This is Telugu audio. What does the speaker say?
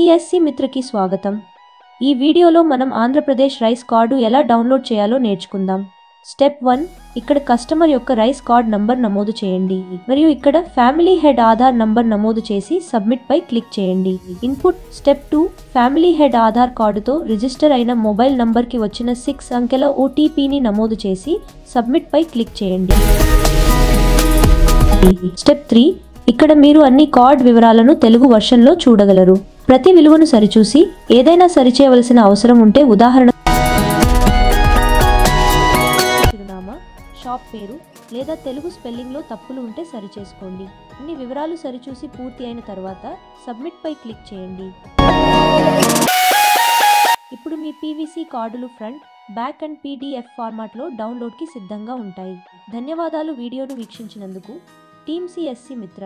సిఎస్సి మిత్రకి స్వాగతం. ఈ వీడియోలో మనం ఆంధ్రప్రదేశ్ రైస్ కార్డు ఎలా డౌన్లోడ్ చేయాలో నేర్చుకుందాం. స్టెప్ 1, ఇక్కడ కస్టమర్ యొక్క రైస్ కార్డ్ నంబర్ నమోదు చేయండి మరియు ఇక్కడ ఫ్యామిలీ హెడ్ ఆధార్ నంబర్ నమోదు చేసి సబ్మిట్ పై క్లిక్ చేయండి. Input. Step 2, family head Aadhaar కార్డుతో రిజిస్టర్ అయిన మొబైల్ నంబర్ కి వచ్చిన 6 అంకెల ఓటీపీని నమోదు చేసి సబ్మిట్ పై క్లిక్ చేయండి. స్టెప్ 3, ఇక్కడ మీరు అన్ని కార్డ్ వివరాలను తెలుగు వర్షన్లో చూడగలరు. ప్రతి విలువను సరిచూసి ఏదైనా సరిచేయవలసిన అవసరం ఉంటే ఉదాహరణ చిరునామా, షాప్ పేరు లేదా తెలుగు స్పెల్లింగ్లో తప్పులు ఉంటే సరిచేసుకోండి. అన్ని వివరాలు సరిచూసి పూర్తి అయిన తర్వాత సబ్మిట్ పై క్లిక్ చేయండి. ఇప్పుడు మీ పీవీసీ కార్డులు ఫ్రంట్, బ్యాక్ అండ్ పీడీఎఫ్ ఫార్మాట్లో డౌన్లోడ్కి సిద్ధంగా ఉంటాయి. ధన్యవాదాలు వీడియోను వీక్షించినందుకు. టీమ్ సిఎస్సి మిత్ర.